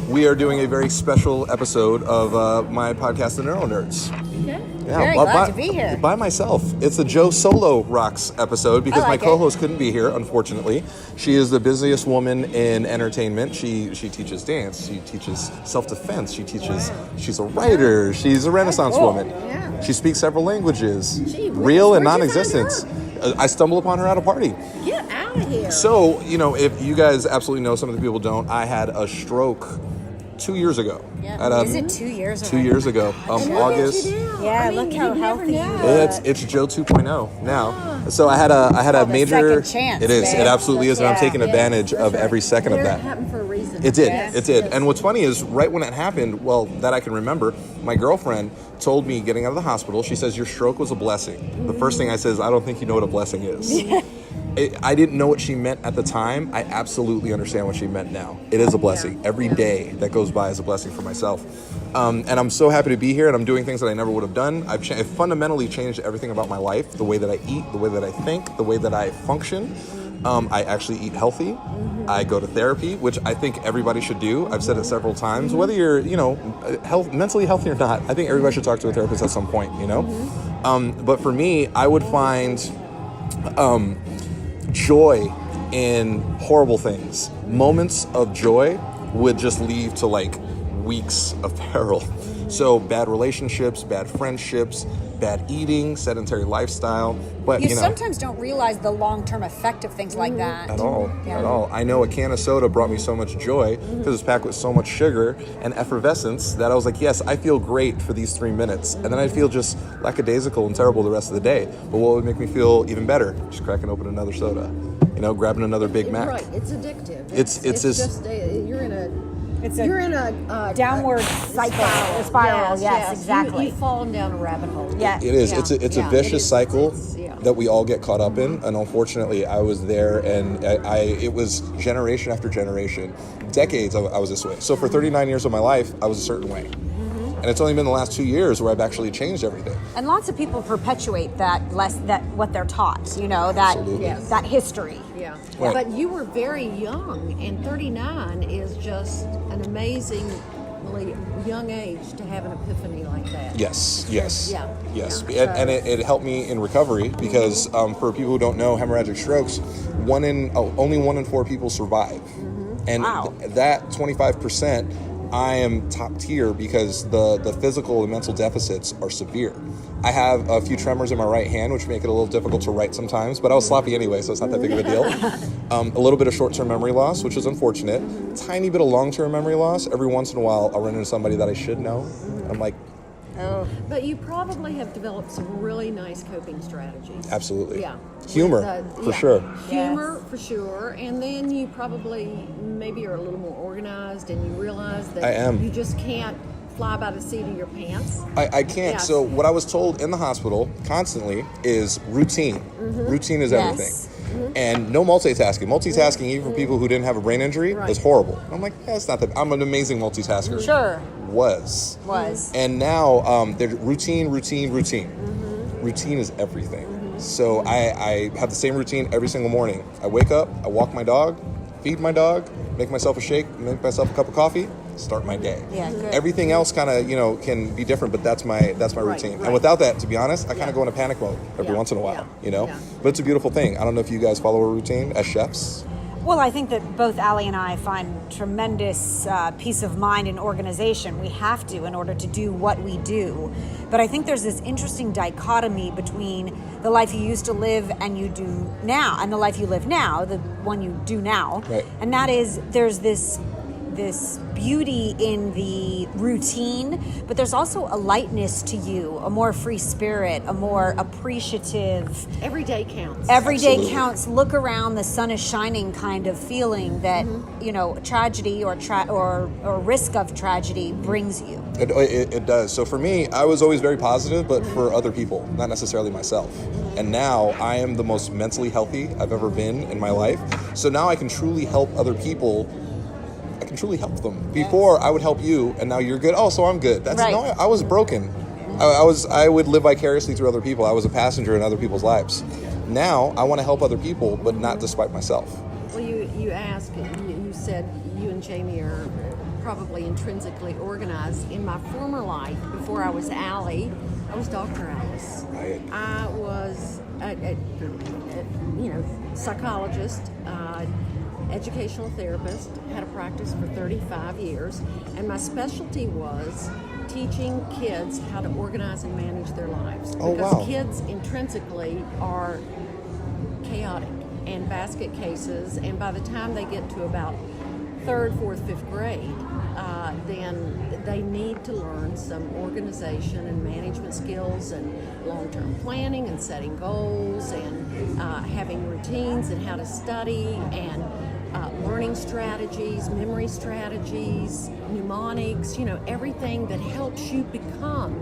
we are doing a very special episode of my podcast, The NeuroNerds. Okay. Yeah, Very glad to be here. By myself. It's a Joe Solo Rocks episode because I like my co-host couldn't be here, unfortunately. She is the busiest woman in entertainment. She teaches dance. She teaches self-defense. She teaches. She's a writer. She's a Renaissance woman. Yeah. She speaks several languages, Gee whiz, real and where'd you find non-existent. I stumbled upon her at a party. Get out of here. So, if you guys absolutely know, some of the people don't, I had a stroke 2 years ago. Yeah. Is it 2 years ago? 2 years ago, August. Yeah, look how healthy you are. It's Joe 2.0 now. So I had a major. second chance, it is. man. It absolutely is, and I'm taking advantage of That's every right. second of It that. happened for a reason. It did. Yes, It did. yes. And what's funny is, right when it happened, well, that I can remember, my girlfriend told me getting out of the hospital, she says, your stroke was a blessing. The first thing I said is, I don't think you know what a blessing is. I didn't know what she meant at the time. I absolutely understand what she meant now. It is a blessing. Every day that goes by is a blessing for myself. And I'm so happy to be here, and I'm doing things that I never would have done. I've fundamentally changed everything about my life, the way that I eat, the way that I think, the way that I function. I actually eat healthy. I go to therapy, which I think everybody should do. I've said it several times. Whether you're, mentally healthy or not, I think everybody should talk to a therapist at some point, But for me, I would find joy in horrible things. Moments of joy would just lead to weeks of peril. So bad relationships, bad friendships, bad eating, sedentary lifestyle. But You sometimes don't realize the long-term effect of things like that. At all. Yeah. At all. I know a can of soda brought me so much joy because it's packed with so much sugar and effervescence that I was like, yes, I feel great for these 3 minutes. And then I feel just lackadaisical and terrible the rest of the day. But what would make me feel even better? Just cracking open another soda. Grabbing another Big Mac. Right. It's addictive. It's just you're in a downward spiral. Yes, exactly. You've fallen down a rabbit hole. Yeah. It is. Yeah. It's a Yeah, vicious it is. cycle It's that we all get caught up in. And unfortunately, I was there, and it was generation after generation, decades I was this way. So for 39 years of my life, I was a certain way. And it's only been the last 2 years where I've actually changed everything. And lots of people perpetuate that what they're taught, that Absolutely. Yes. that history. Yeah. Right. But you were very young, and 39 is just an amazingly young age to have an epiphany like that. Yes. Yeah. Yes. Yeah. And it helped me in recovery because for people who don't know hemorrhagic strokes, only 1 in 4 people survive. And Wow. that 25%, I am top tier because the physical and mental deficits are severe. I have a few tremors in my right hand, which make it a little difficult to write sometimes, but I was sloppy anyway, so it's not that big of a deal. A little bit of short-term memory loss, which is unfortunate. Tiny bit of long-term memory loss. Every once in a while, I'll run into somebody that I should know. And I'm like, Oh. But you probably have developed some really nice coping strategies. absolutely. Yeah. Humor, for sure. Humor, for sure. And then you probably maybe are a little more organized and you realize that I am. you just can't fly by the seat of your pants. I can't. Yes. So what I was told in the hospital constantly is routine. Routine is Yes. everything. And no multitasking. Multitasking, even for people who didn't have a brain injury, Right. is horrible. I'm like, it's not that. I'm an amazing multitasker. Sure. Was. And now, they're routine. Routine is everything. So I have the same routine every single morning. I wake up, I walk my dog, feed my dog, make myself a shake, make myself a cup of coffee, start my day. Yeah, good. Everything else kind of, can be different, but that's my routine. right. And without that, to be honest, I kind of go into panic mode every Yeah, once in a while, yeah. But it's a beautiful thing. I don't know if you guys follow a routine as chefs. Well, I think that both Allie and I find tremendous peace of mind and organization. We have to in order to do what we do. But I think there's this interesting dichotomy between the life you used to live and you do now, and the life you live now, the one you do now. Right. And that is, there's this beauty in the routine, but there's also a lightness to you, a more free spirit, a more appreciative. Every day counts. Every day Absolutely. counts. Look around, the sun is shining kind of feeling that tragedy or risk of tragedy brings you. It does. So for me, I was always very positive, but for other people, not necessarily myself. And now I am the most mentally healthy I've ever been in my life. So now I can truly help other people. I can truly help them. Before I would help you, and now you're good. Oh, so I'm good. That's Right. no. I was broken. I would live vicariously through other people. I was a passenger in other people's lives. Now I want to help other people, but not despite myself. Well, you asked, you said you and Jamie are probably intrinsically organized. In my former life, before I was Allie, I was Dr. Alice. Right. I was a psychologist, educational therapist, had a practice for 35 years, and my specialty was teaching kids how to organize and manage their lives. Oh, because wow. kids intrinsically are chaotic and basket cases, and by the time they get to about 3rd, 4th, 5th grade, then they need to learn some organization and management skills and long-term planning and setting goals and having routines and how to study and learning strategies, memory strategies, mnemonics, everything that helps you become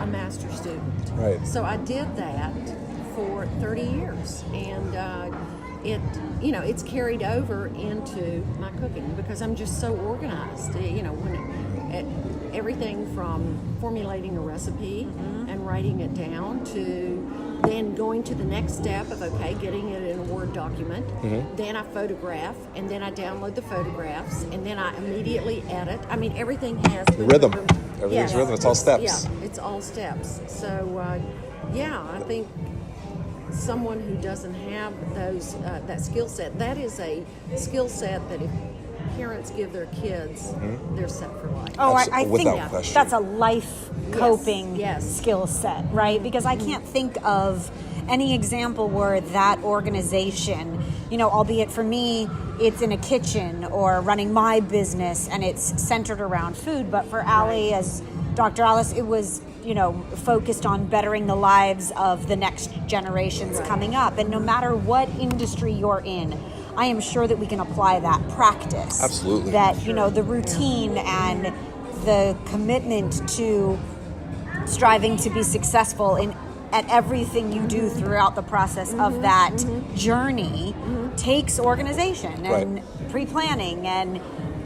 a master student. Right. So I did that for 30 years, and it's carried over into my cooking because I'm just so organized. Everything from formulating a recipe and writing it down to then going to the next step of getting it in a Word document. Then I photograph, and then I download the photographs, and then I immediately edit. I mean, everything has the Rhythm. Everything's rhythm. It's all steps. Yeah, it's all steps. So I think someone who doesn't have those that skill set, that is a skill set that if parents give their kids, they're set for life. Oh, I think Without question. that's a life coping Yes. skill set, right? Because I can't think of any example where that organization, albeit for me, it's in a kitchen or running my business and it's centered around food. But for Allie, as Dr. Alice, it was, focused on bettering the lives of the next generations coming up. And no matter what industry you're in, I am sure that we can apply that practice. Absolutely. That, the routine and the commitment to striving to be successful at everything you do throughout the process of that journey takes organization and pre-planning, and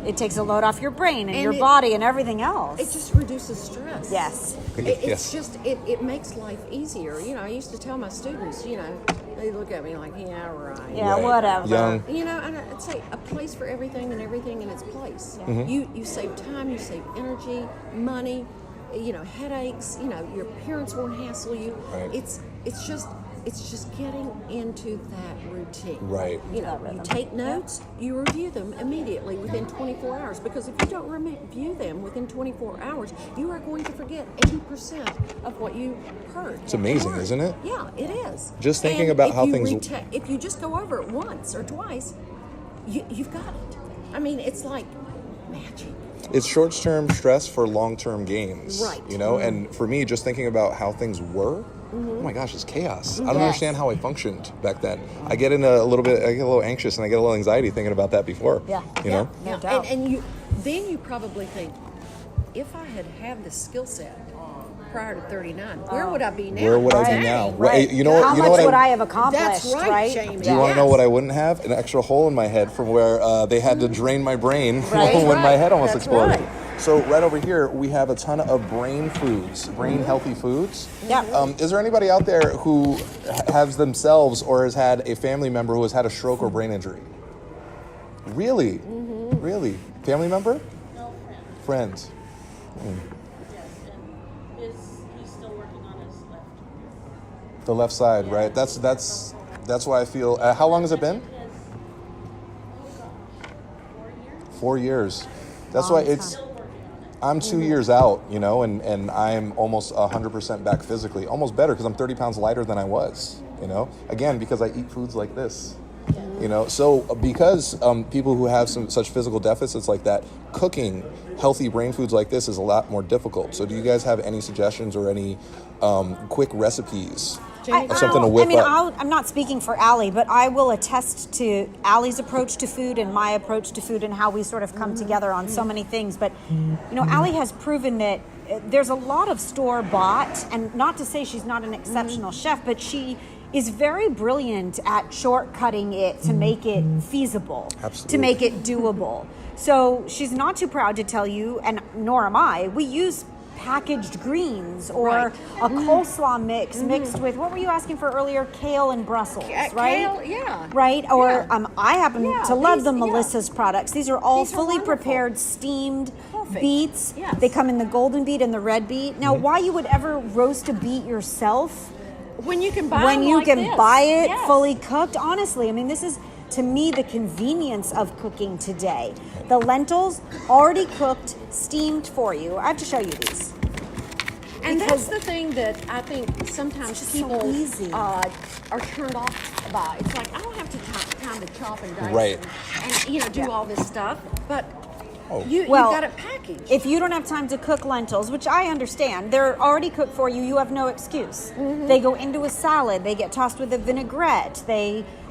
it takes a load off your brain and your body and everything else. It just reduces stress. Yes. It's just, it makes life easier. I used to tell my students, they look at me like, yeah, right. Yeah, Right. whatever. Young. And I'd say a place for everything and everything in its place. You save time, you save energy, money, headaches, your parents won't hassle you. Right. It's just getting into that routine. Right. You take notes, you review them immediately within 24 hours, because if you don't review them within 24 hours, you are going to forget 80% of what you heard. It's amazing, isn't it? Yeah, it is. Just thinking And about if how you things... if you just go over it once or twice, you've got it. I mean, it's like magic. It's short-term stress for long-term gains. Right. And for me, just thinking about how things were, oh my gosh, it's chaos. I don't understand how I functioned back then. I get a little anxious and I get a little anxiety thinking about that before. Yeah. You know? No doubt. And you probably think, if I had this skill set prior to 39, where would I be now? Where would I be Dang. now? Right. You know How what much would I I have accomplished, That's right, Jamie. Do you want to know what I wouldn't have? An extra hole in my head from where they had to drain my brain when my head almost That's exploded. right. So right over here, we have a ton of brain foods, brain-healthy foods. Yeah. Is there anybody out there who has themselves or has had a family member who has had a stroke or brain injury? Really? Really? Family member? No, Friends. friends. Yes, and he's still working on his left. The left side, right? That's why I feel... how long has it been? Yes. 4 years. That's why it's... Still working on it. I'm 2 years out, and I'm almost 100% back physically. Almost better because I'm 30 pounds lighter than I was, Again, because I eat foods like this, So because people who have such physical deficits like that, cooking healthy brain foods like this is a lot more difficult. So do you guys have any suggestions or any quick recipes of something to whip up? I'm not speaking for Allie, but I will attest to Allie's approach to food and my approach to food and how we sort of come together on so many things. But, Allie has proven that there's a lot of store-bought, and not to say she's not an exceptional chef, but she is very brilliant at shortcutting it to make it feasible, Absolutely. to make it doable. So she's not too proud to tell you, and nor am I, we use packaged greens or Right. a coleslaw mix mixed with, what were you asking for earlier? Kale and Brussels, right? Kale, yeah. Right? Or Yeah. I happen Yeah, to love these- the yeah. Melissa's products. These are all These are fully wonderful. prepared, steamed Perfect. beets. Yes. They come in the golden beet and the red beet. Now, why you would ever roast a beet yourself When you can buy when them you like can this. buy it Yes. fully cooked? Honestly, I mean, this is, to me, the convenience of cooking today. The lentils already cooked, steamed for you. I have to show you these. And Because- that's the thing that I think sometimes It's just so people easy. are turned off by. It's like, I don't have time to chop and dice Right. and do all this stuff. But Oh. you've Well, got it packaged. If you don't have time to cook lentils, which I understand, they're already cooked for you, you have no excuse. They go into a salad, they get tossed with a vinaigrette,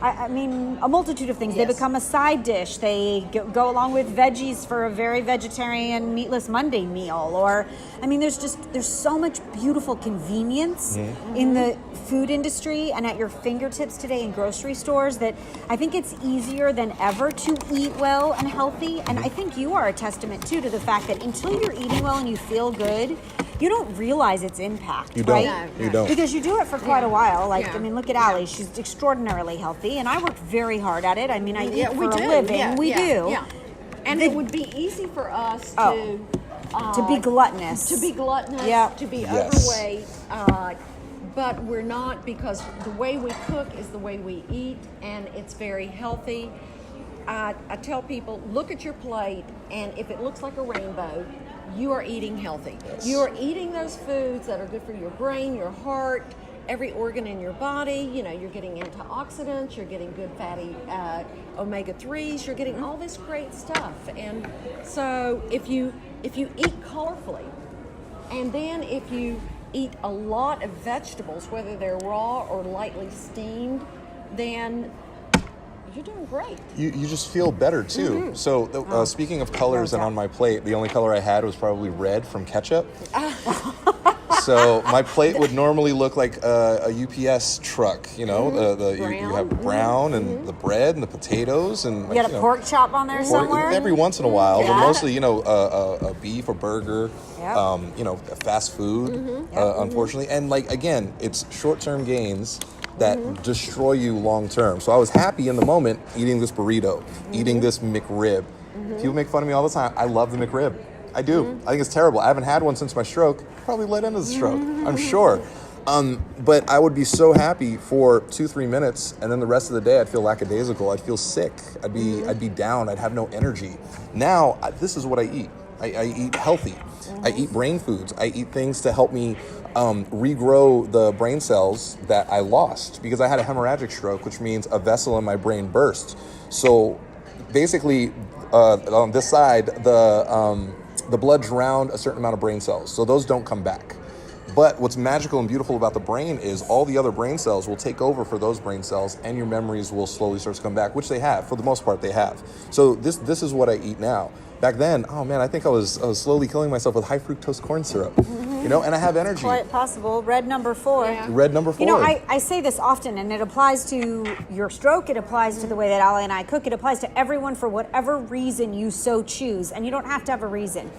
I mean, a multitude of things. They Yes. become a side dish, they go along with veggies for a very vegetarian meatless Monday meal, or, I mean, there's so much beautiful convenience in the food industry and at your fingertips today in grocery stores that I think it's easier than ever to eat well and healthy. And I think you are a testament too to the fact that until you're eating well and you feel good, you don't realize its impact, You don't. right? No, You no. don't. Because you do it for quite a while. Like, Yeah. I mean, look at Allie. She's extraordinarily healthy, and I work very hard at it. I mean, I eat Yeah, for we a do. living. Yeah, we yeah, do. Yeah. And it would be easy for us Oh. To be gluttonous. to be gluttonous, Yeah. to be Yes. overweight, but we're not, because the way we cook is the way we eat, and it's very healthy. I tell people, look at your plate, and if it looks like a rainbow, you are eating healthy. Yes. You are eating those foods that are good for your brain, your heart, every organ in your body. You know, you're getting antioxidants, you're getting good fatty omega-3s, you're getting all this great stuff. And so if you eat colorfully, and then if you eat a lot of vegetables, whether they're raw or lightly steamed, then you're doing great. You just feel better too. So speaking of colors, and on my plate, the only color I had was probably red from ketchup. So my plate would normally look like a UPS truck. You know, you have brown and the bread and the potatoes and You got a pork chop on there somewhere? every once in a while, but Yeah. mostly a beef, a burger, Yep. fast food. Unfortunately, and like again, it's short-term gains that destroy you long term. So I was happy in the moment eating this burrito, eating this McRib. People make fun of me all the time. I love the McRib. I do. I think it's terrible. I haven't had one since my stroke. Probably led into the stroke, I'm sure. But I would be so happy for 2-3 minutes, and then the rest of the day I'd feel lackadaisical. I'd feel sick. I'd be down. I'd have no energy. Now this is what I eat. I eat healthy. I eat brain foods. I eat things to help me regrow the brain cells that I lost because I had a hemorrhagic stroke, which means a vessel in my brain burst. So basically, on this side, the blood drowned a certain amount of brain cells, so those don't come back. But what's magical and beautiful about the brain is all the other brain cells will take over for those brain cells, and your memories will slowly start to come back, which they have. For the most part, they have. So this is what I eat now. Back then, oh man, I think I was slowly killing myself with high fructose corn syrup, and I have energy. Quite possible. Red number 4. Yeah. Red number 4. You know, I say this often, and it applies to your stroke, it applies to the way that Allie and I cook, it applies to everyone for whatever reason you so choose, and you don't have to have a reason.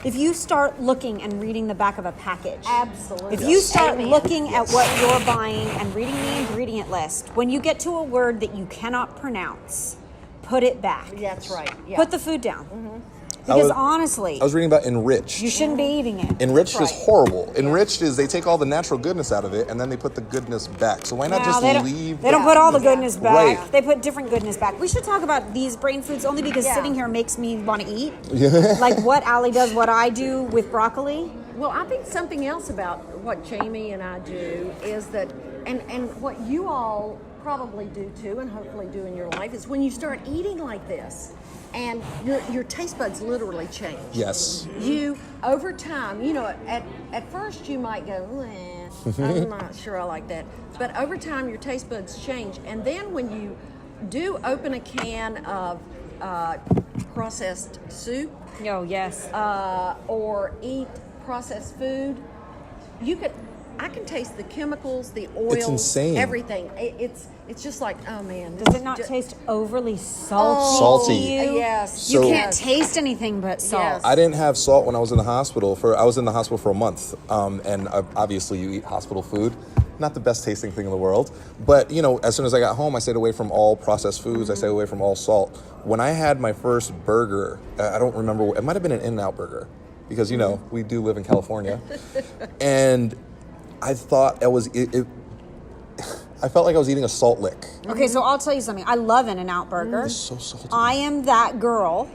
If you start looking and reading the back of a package, Absolutely. if you start Amen. looking at what you're buying and reading the ingredient list, when you get to a word that you cannot pronounce, put it back. That's right. Yeah. Put the food down. Because honestly, I was reading about enriched. you shouldn't be eating it. Enriched is Right. horrible. Enriched is they take all the natural goodness out of it and then they put the goodness back. So why not No, just they don't, leave? They don't put all the goodness back. Right. They put different goodness back. We should talk about these brain foods only because Yeah. sitting here makes me want to eat. Like what Allie does, what I do with broccoli. Well, I think something else about what Jamie and I do is that, and what you all probably do too, and hopefully do in your life, is when you start eating like this, and your taste buds literally change. Yes. You, over time, at first you might go, I'm not sure I like that. But over time, your taste buds change. And then when you do open a can of processed soup Oh, yes. or eat processed food, you could I can taste the chemicals, the oils, It's insane. everything. It's just like, oh man. Does it not taste overly salty? Salty. To you? Yes. You So- can't taste anything but salt. Yes. I didn't have salt when I was in the hospital I was in the hospital for a month. And obviously you eat hospital food. Not the best tasting thing in the world. But, as soon as I got home, I stayed away from all processed foods. I stayed away from all salt. When I had my first burger, I don't remember, it might have been an In-N-Out burger. Because, we do live in California. And I thought I felt like I was eating a salt lick. Okay, so I'll tell you something. I love In-N-Out Burger. It's so salty. I am that girl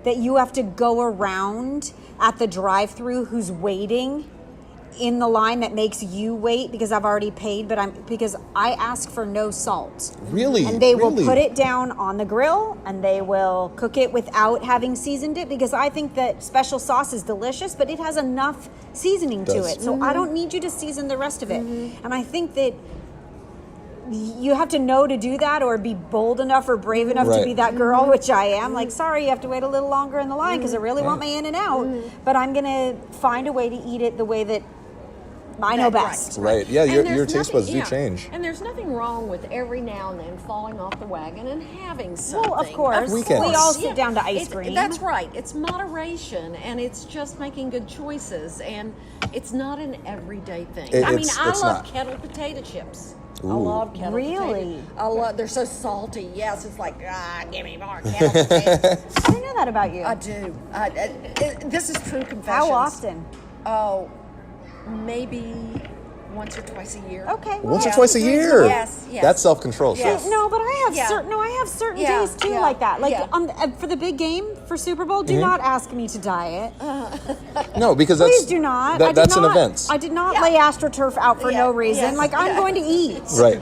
that you have to go around at the drive-thru who's waiting in the line that makes you wait because I've already paid, because I ask for no salt. Really? And they will Really? put it down on the grill and they will cook it without having seasoned it, because I think that special sauce is delicious, but it has enough seasoning to does. it. So I don't need you to season the rest of it. And I think that you have to know to do that, or be bold enough or brave enough to Right. be that girl, which I am. Like, sorry, you have to wait a little longer in the line because I really want my In-N-Out, but I'm going to find a way to eat it the way that I know Right. best. Right. Yeah, And your there's taste nothing- buds do change. And there's nothing wrong with every now and then falling off the wagon and having something. Well, of course. Weekends. We all sit down to ice cream. That's right. It's moderation, and it's just making good choices, and it's not an everyday thing. I mean, It's I love not. kettle potato chips. I Ooh. love kettle Really? potato. They're so salty. Yes, it's like, give me more kettle potatoes. I didn't know that about you. I do. This is true confessions. How often? Oh, maybe once or twice a year. Okay. well, Once or yeah. twice a year. Yes, yes. That's self-control. Yes. sis. No, but I have Yeah. certain Yeah, days too yeah, like that. Like yeah. for the big game for Super Bowl, do not ask me to diet. No, because that's Please do not. I did that's not, an event. I did not Yeah. lay AstroTurf out for Yeah, no reason. yes, Like, I'm yeah. going to eat. Right.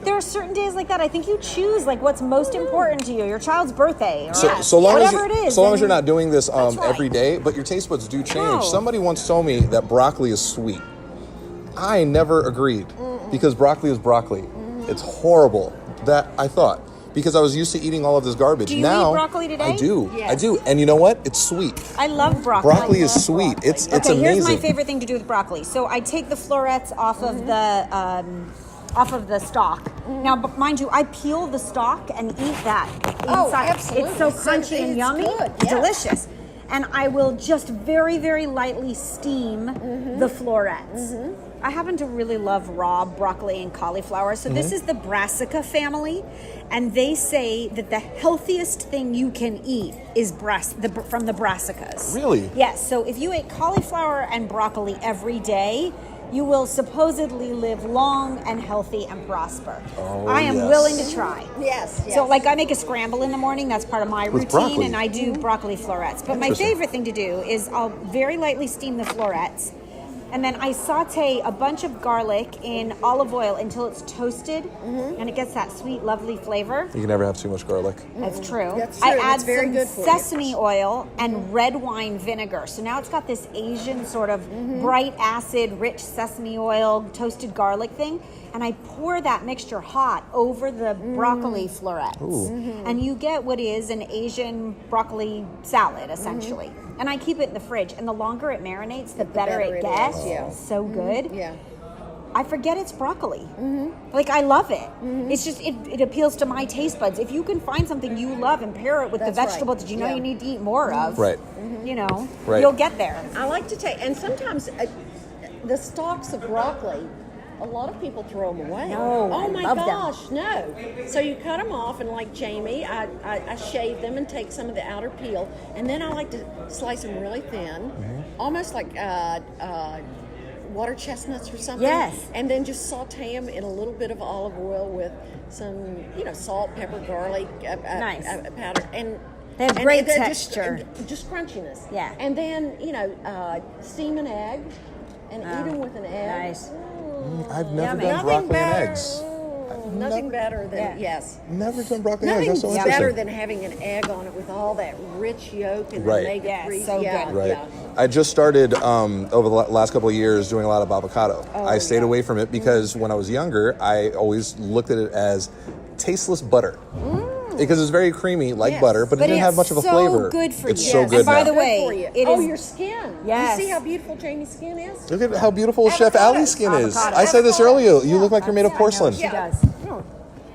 There are certain days like that. I think you choose like what's most important to you. Your child's birthday, or So long as whatever it is. so long as you're and- not doing this right. every day, but your taste buds do change. No. Somebody once told me that broccoli is sweet. I never agreed because broccoli is broccoli. It's horrible. That I thought, because I was used to eating all of this garbage. Do you now eat broccoli today? I do. Yes. I do. And you know what? It's sweet. I love broccoli. Broccoli is sweet. It's Okay, amazing. here's my favorite thing to do with broccoli. So I take the florets off of the stalk. Now, but mind you, I peel the stalk and eat that Oh, inside. absolutely. It's so So crunchy and it's yummy. good, It's yes. delicious. And I will just very, very lightly steam the florets. I happen to really love raw broccoli and cauliflower. So this is the brassica family. And they say that the healthiest thing you can eat is from the brassicas. Really? Yes. So if you ate cauliflower and broccoli every day, you will supposedly live long and healthy and prosper. Oh, I am yes. willing to try. Yes, yes. So, like, I make a scramble in the morning. That's part of my With routine, broccoli? and I do broccoli florets. But my Interesting. favorite thing to do is I'll very lightly steam the florets, and then I saute a bunch of garlic in olive oil until it's toasted, and it gets that sweet, lovely flavor. You can never have too much garlic. That's true. That's I true. add That's very some good for you. sesame oil and red wine vinegar. So now it's got this Asian sort of bright acid, rich sesame oil, toasted garlic thing. And I pour that mixture hot over the broccoli florets. And you get what is an Asian broccoli salad, essentially. And I keep it in the fridge. And the longer it marinates, the better it gets. is, yeah. So good. Yeah. I forget it's broccoli. Like, I love it. It's just, it appeals to my taste buds. If you can find something you love and pair it with That's the right. vegetable that you know Yeah. you need to eat more of, Right. you know, Right. you'll get there. I like to take, and sometimes the stalks of broccoli, a lot of people throw them away. No, oh I my love them. gosh, no. So you cut them off, and like Jamie, I shave them and take some of the outer peel, and then I like to slice them really thin, almost like water chestnuts or something. Yes. And then just saute them in a little bit of olive oil with some, salt, pepper, garlic, Nice. powder, and They have and great they're texture. just crunchiness. Yeah. And then steam an egg and eat them with an egg. Nice. I've never Yummy. done Nothing broccoli better. and eggs. Nothing better than Yeah. yes. Never done broccoli and eggs. Nothing That's so better interesting. than having an egg on it with all that rich yolk and Right. omega-3. Yes, so good. Right. Yeah. I just started over the last couple of years doing a lot of avocado. I stayed away from it because when I was younger, I always looked at it as tasteless butter. because it's very creamy, like Yes. butter, but it didn't have much of a flavor. It's so good for It's you. so Yes. good And by now. the way, for you. it Oh, is- your skin. Yes. You see how beautiful Jamie's skin is? Look at how beautiful Chef Avocados. Allie's skin is. Avocados. I said this Avocados. earlier. You Yeah. look like you're made of I know, porcelain. she does.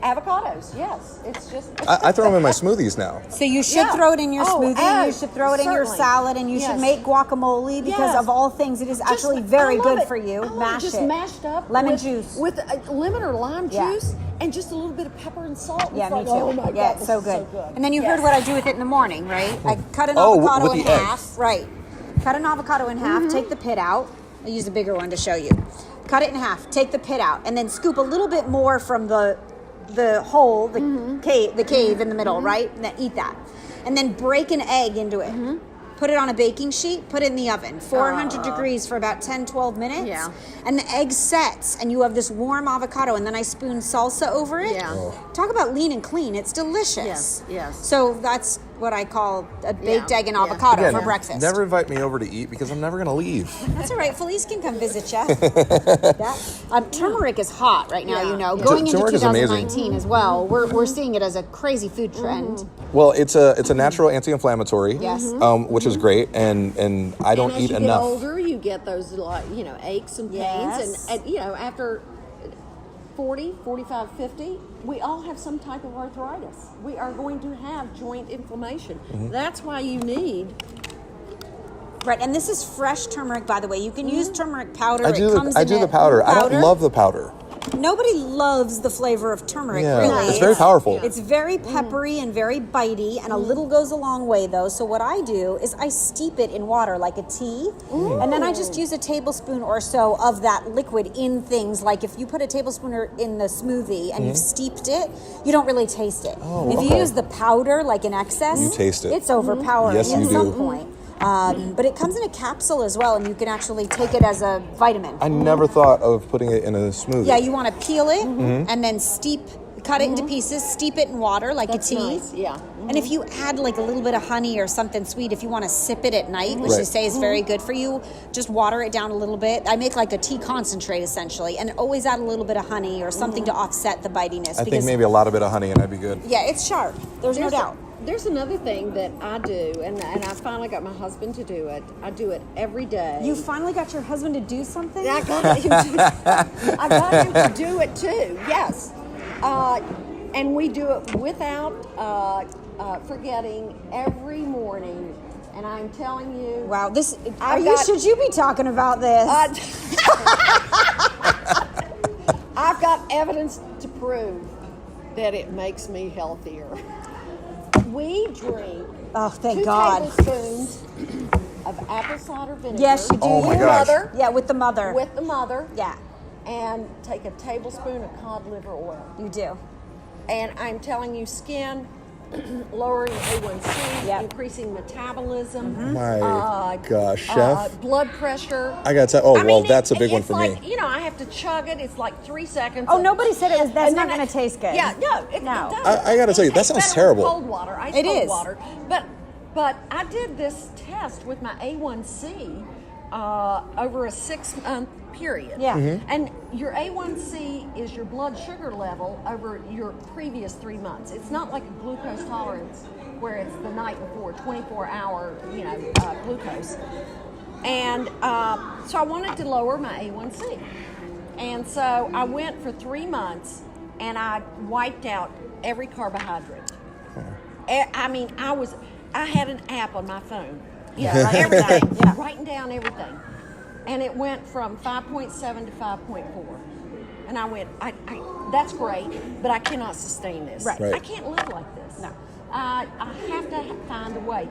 Avocados, yes. It's just. I throw them in my smoothies now. So you should Yeah. throw it in your Oh, smoothie. You should throw it in your certainly. salad, and you should Yes. make guacamole because Yes. of all things, it is Just- actually very I love good it. for you. I love Mash just it. mashed up Lemon with, juice. with lemon or lime Yeah. juice and just a little bit of pepper and salt. Yeah, It's me like, too. Oh my yeah, God, it's this so is good. so good. And then you Yes. heard what I do with it in the morning, right? I cut an Oh, avocado with in the half. eggs. Right. Cut an avocado in half. Take the pit out. I'll use a bigger one to show you. Cut it in half. Take the pit out, and then scoop a little bit more from the hole, the cave in the middle, right? And then eat that, and then break an egg into it. Put it on a baking sheet, put it in the oven, 400 degrees for about 10, 12 minutes. Yeah. And the egg sets, and you have this warm avocado, and then I spoon salsa over it. Yeah. Oh. Talk about lean and clean. It's delicious. Yes, yes. So that's what I call a baked Yeah, egg and yeah. avocado Again, for breakfast. never invite me over to eat because I'm never going to leave. That's all right. Felice can come visit you. Turmeric is hot right now, Yeah. you know. Yeah. Going into Turmeric is amazing. 2019 as well, we're seeing it as a crazy food trend. Well, it's a natural anti-inflammatory, Yes. which is great, and I don't and as eat you enough. get older, you get those aches and pains, Yes. and after 40, 45, 50, we all have some type of arthritis. We are going to have joint inflammation. That's why you need. Right, and this is fresh turmeric, by the way. You can use turmeric powder. I do It comes I in do a the powder. I don't powder. love the powder. Nobody loves the flavor of turmeric, Yeah, really. it's very powerful. It's very peppery and very bitey, and a little goes a long way, though. So what I do is I steep it in water like a tea, and then I just use a tablespoon or so of that liquid in things. Like if you put a tablespoon in the smoothie and you've steeped it, you don't really taste it. Oh, if you okay. use the powder, like in excess, You taste it. It's overpowering Yes, at you some do. point. But it comes in a capsule as well, and you can actually take it as a vitamin. I never thought of putting it in a smoothie. Yeah, you want to peel it and then cut it into pieces, steep it in water like That's a tea. nice, yeah. And if you add like a little bit of honey or something sweet, if you want to sip it at night, which Right. they say is very good for you, just water it down a little bit. I make like a tea concentrate essentially, and always add a little bit of honey or something to offset the bitiness. I think maybe a lot of bit of honey and I'd be good. Yeah, it's sharp. There's no doubt. There's another thing that I do, and I finally got my husband to do it. I do it every day. You finally got your husband to do something? I got him to do it too. Yes, and we do it without forgetting every morning. And I'm telling you, Wow, this. I've Should you be talking about this? I've got evidence to prove that it makes me healthier. We drink Oh, thank 2 God. tablespoons of apple cider vinegar. Yes, you do. Oh my With gosh. mother, Yeah, with the mother. with the mother. Yeah, And take a tablespoon of cod liver oil. you do. And I'm telling you, skin, lowering A1C, Yep. increasing metabolism. My gosh, chef. Blood pressure. I gotta tell. That's a big one it's for like, me. You know, I have to chug it. It's like 3 seconds. Oh, nobody said it was. That's and not then going to taste good. Yeah, no, it No. doesn't. I gotta tell you, It that tastes sounds better terrible. with cold water, ice It cold is. water. But I did this test with my A1C over a 6-month period. Yeah. And your A1C is your blood sugar level over your previous 3 months. It's not like a glucose tolerance where it's the night before, 24-hour, glucose. And so I wanted to lower my A1C. And so I went for 3 months and I wiped out every carbohydrate. I had an app on my phone. Yeah, everything. Yeah. Writing down everything. And it went from 5.7 to 5.4. And I went, that's great, but I cannot sustain this. Right. Right. I can't live like this. No. I have to find a way.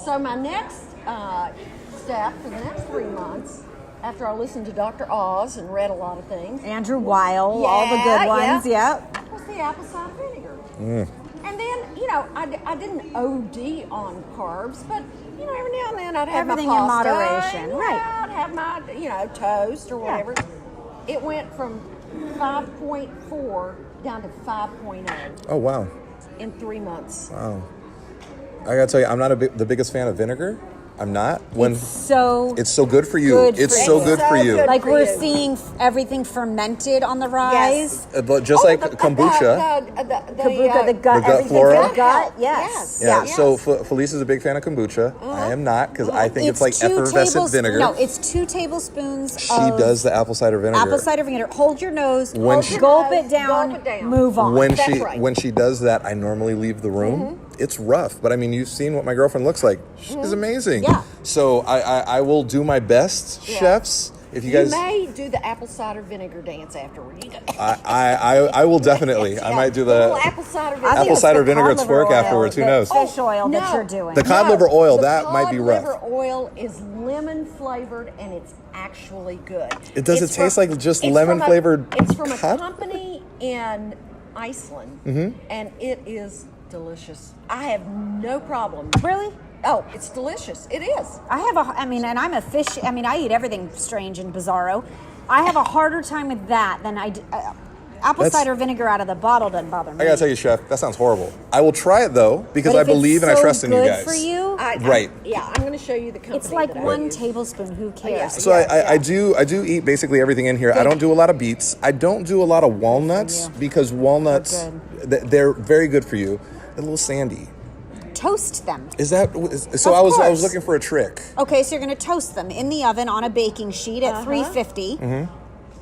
So my next step for the next 3 months, after I listened to Dr. Oz and read a lot of things, Andrew Weil, all the good ones. yeah, Yep. was the apple cider vinegar. And then, I didn't OD on carbs, but, every now and then I'd have Everything my in pasta. moderation, and, right. I'd have my, toast or whatever. It went from 5.4 down to 5.0 Oh wow. in 3 months. Wow. I gotta tell you, I'm not the biggest fan of vinegar. I'm not. When It's so good for you. good It's for so you. good for you. like for we're you. seeing everything fermented on the rise. But just like kombucha. Kabuka, the gut, The gut everything flora? for the gut. Yes. Yeah. So Felice is a big fan of kombucha. I am not because I think it's like 2 effervescent vinegar. No, it's 2 tablespoons. She of does the apple cider vinegar. apple cider vinegar. Hold your nose. When she- gulp it down. Move on. When she does that, I normally leave the room. It's rough, but I mean, you've seen what my girlfriend looks like. She's amazing. Yeah. So I will do my best, chefs. If you guys, may do the apple cider vinegar dance afterward. You I will definitely. I might do the little apple cider I vinegar. think apple it's cider the vinegar cod at liver Spork oil, afterwards. Who the knows? Fish oil that No. you're doing. The cod liver oil, the that might be rough. Cod liver oil is lemon flavored and it's actually good. It does. It's It taste like just it's lemon from a- flavored It's from a cod? company in Iceland, and it is delicious. I have no problem. Really? Oh, it's delicious. It is. And I'm a fish. I mean, I eat everything strange and bizarro. I have a harder time with that than I do. Apple That's- cider vinegar out of the bottle doesn't bother me. I gotta tell you, Chef, that sounds horrible. I will try it though because But I if it's believe and I so trust in you good guys. for you, Right. I'm going to show you the company. it's like that I 1 use. tablespoon. Who cares? yeah. So I do eat basically everything in here. I don't do a lot of beets. I don't do a lot of walnuts you. because walnuts They're they're very good for you. They're a little sandy. Toast them. Is that so? Of I was course. looking for a trick. Okay, so you're going to toast them in the oven on a baking sheet at 350.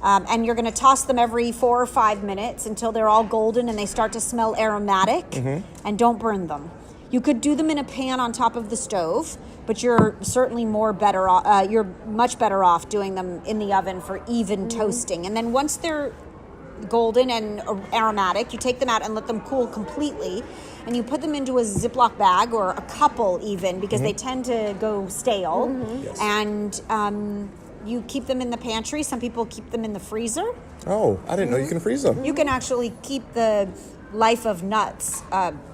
And you're going to toss them every 4 or 5 minutes until they're all golden and they start to smell aromatic. And don't burn them. You could do them in a pan on top of the stove, but you're certainly better off. You're much better off doing them in the oven for even toasting. And then once they're golden and aromatic, you take them out and let them cool completely. And you put them into a Ziploc bag or a couple even because they tend to go stale. Yes. And you keep them in the pantry. Some people keep them in the freezer. Oh, I didn't know you can freeze them. You can actually keep the life of nuts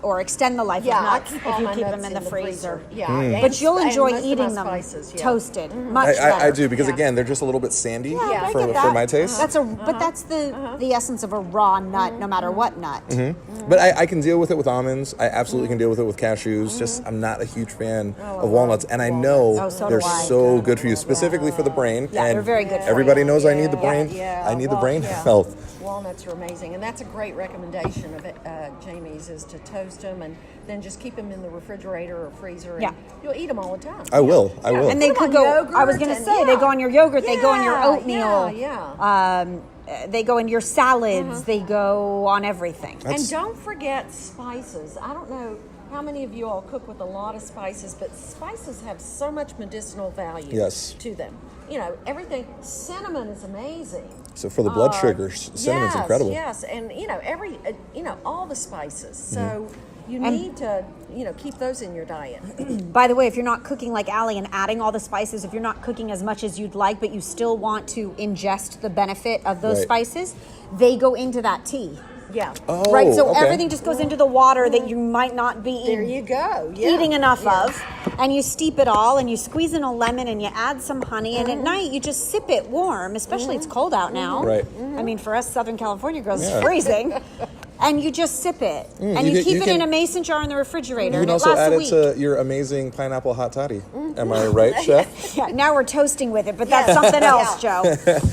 or extend the life of I nuts keep if all you my keep nuts them in the freezer. Yeah, But you'll and enjoy most of my eating them spices, toasted. Much I better. do because again they're just a little bit sandy Yeah, I for, get for that. my taste. But that's the essence of a raw nut, no matter what nut. But I can deal with it with almonds. I absolutely can deal with it with cashews. Just I'm not a huge fan of walnuts, and I know Oh, so they're do I. so good for you, specifically for the brain. Yeah, and they're very good for Everybody you. knows I need the brain. I need the brain health. Walnuts are amazing, and that's a great recommendation of Jamie's is to toast them and then just keep them in the refrigerator or freezer. And Yeah. you'll eat them all the time. I will. I will. And they Put 'em could on go. yogurt I was going to and- say they go on your yogurt. They go on your Yeah, oatmeal. yeah. They go in your salads. They go on everything. And don't forget spices. I don't know how many of you all cook with a lot of spices, but spices have so much medicinal value Yes. to them. You know, everything. Cinnamon is amazing. So for the blood sugar, cinnamon's incredible. Yes, and all the spices. So you And- need to, keep those in your diet. By the way, if you're not cooking like Allie and adding all the spices, if you're not cooking as much as you'd like, but you still want to ingest the benefit of those Right. spices, they go into that tea. Yeah. Oh, Right, so okay. everything just goes into the water that you might not be There you go. Yeah. eating enough Yeah. of, and you steep it all, and you squeeze in a lemon, and you add some honey, and at night you just sip it warm, especially it's cold out now. Right. I mean, for us Southern California girls, Yeah. it's freezing. And you just sip it, and you you can- keep you it in can- a mason jar in the refrigerator, You and can it also lasts add a it week. to your amazing pineapple hot toddy. Am I right, Chef? Yeah, now we're toasting with it, but that's something else, Joe.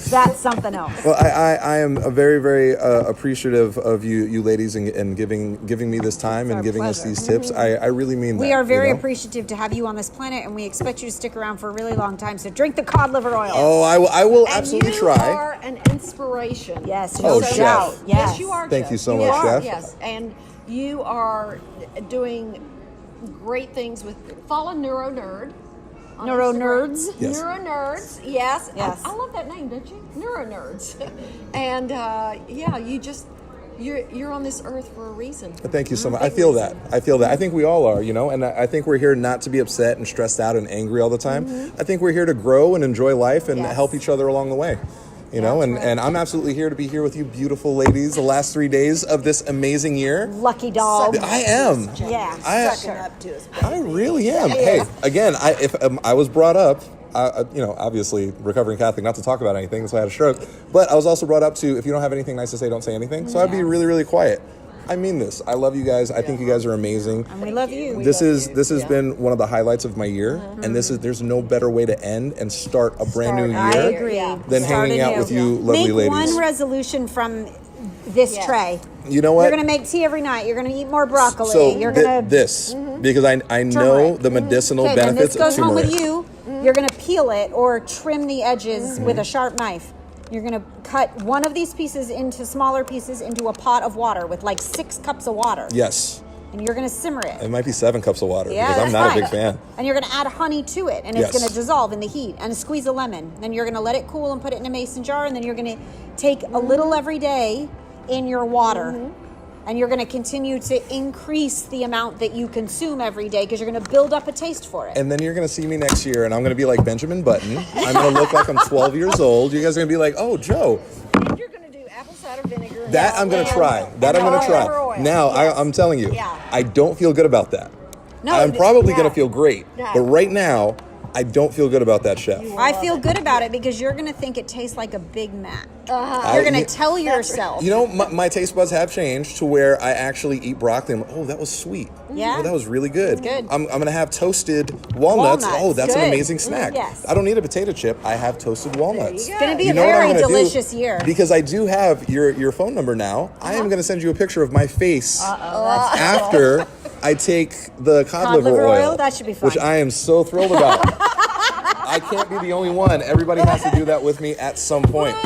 That's something else. Well, I am very, very appreciative of you ladies and giving me this time and our giving us pleasure. these tips. I really mean that. We are very you know? appreciative to have you on this planet, and we expect you to stick around for a really long time. So drink the cod liver oil. Oh, I will And absolutely you try. are an inspiration. Yes, Oh, no Chef. doubt. Yes, you are. Thank Jeff. you so much, are, Chef. Yes, and you are doing great things with follow NeuroNerd. on NeuroNerds? Instagram. Yes. NeuroNerds, yes. Yes. I love that name, don't you? NeuroNerds. And you're on this earth for a reason. Thank you so much. Big I feel reason. that. I feel that. I think we all are, and I think we're here not to be upset and stressed out and angry all the time. I think we're here to grow and enjoy life and Yes. help each other along the way. And right. and I'm absolutely here to be here with you, beautiful ladies, the last 3 days of this amazing year. Lucky dog. I am. Yeah. Sucking up to us. I really am. Hey, again, I was brought up, obviously recovering Catholic, not to talk about anything, so I had a stroke. But I was also brought up to, if you don't have anything nice to say, don't say anything. So I'd be really, really quiet. I mean this. I love you guys. I think you guys are amazing. And we love you. This has been one of the highlights of my year, and there's no better way to end and start a brand new year I agree. than Start hanging out anew. with you lovely Make ladies. one resolution from this tray. You know what? You're going to make tea every night. You're going to eat more broccoli. So You're going to this, because I know the medicinal Okay, then benefits this goes of home turmeric. with you. You're going to peel it or trim the edges with a sharp knife. You're going to cut one of these pieces into smaller pieces into a pot of water with like 6 cups of water. Yes. And you're going to simmer it. It might be 7 cups of water Yeah, because I'm that's not fine. a big fan. And you're going to add honey to it, and it's Yes. going to dissolve in the heat. And squeeze a lemon. Then you're going to let it cool and put it in a mason jar, and then you're going to take a little every day in your water. And you're going to continue to increase the amount that you consume every day because you're going to build up a taste for it. And then you're going to see me next year, and I'm going to be like Benjamin Button. I'm going to look like I'm 12 years old. You guys are going to be like, oh, Joe. And you're going to do apple cider vinegar. That I'm going to try. That I'm going to try. Oil. Now, I'm telling you, Yeah. I don't feel good about that. No, I'm probably going yeah. to feel great. Yeah. But right now, I don't feel good about that, chef. I feel good about it because you're going to think it tastes like a Big Mac. Uh-huh. You're going to tell yourself. You know, my taste buds have changed to where I actually eat broccoli. I'm like, oh, that was sweet. Yeah. Oh, that was really good. It's good. I'm going to have toasted walnuts. Oh, that's an Good. amazing snack. Yes. I don't need a potato chip. I have toasted walnuts. It's going to be You a know what I'm very gonna do? delicious year. Because I do have your phone number now. I am going to send you a picture of my face after I take the cod liver oil. That should be fun. Which I am so thrilled about. I can't be the only one. Everybody has to do that with me at some point.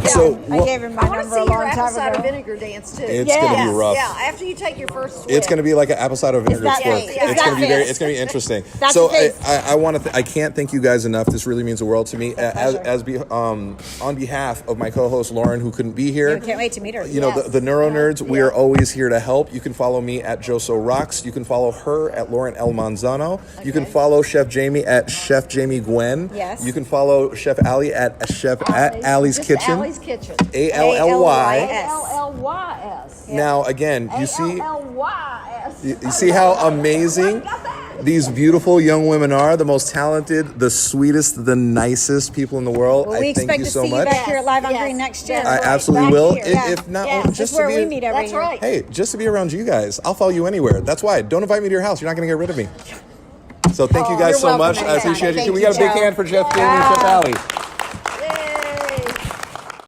So I gave him my I want to number see a your long apple time cider ago. vinegar dance too. It's gonna be rough. Yeah, after you take your first swig. It's going to be like an apple cider vinegar that twerk. face? Is It's that going to be very. face? It's going to be interesting. That's So the face. I want to. I can't thank you guys enough. This really means the world to me. On behalf of my co-host Lauren, who couldn't be here. I can't wait to meet her. You know, the NeuroNerds, we are always here to help. You can follow me at Joso Rocks. You can follow her at Lauren L. Manzano. You can follow Chef Jamie at Chef Jamie Gwen. Yes. You can follow Chef Ali at Chef at Allie's Just Kitchen. Allie's Kitchen. ALLY. ALLYS. Now, again, you see... ALLYS. You see how amazing these beautiful young women are, the most talented, the sweetest, the nicest people in the world. Well, we I thank expect you to so see much. you back here at Live on Yes. Green next year. I absolutely Back will. here. If not, Yes. just That's to where be we meet every That's year. right. Hey, just to be around you guys. I'll follow you anywhere. That's why. Don't invite me to your house. You're not going to get rid of me. So thank you guys You're so welcome much. I anytime. appreciate it. Thank Can we you, get a big Joe. hand for Chef Jamie and Chef Ali?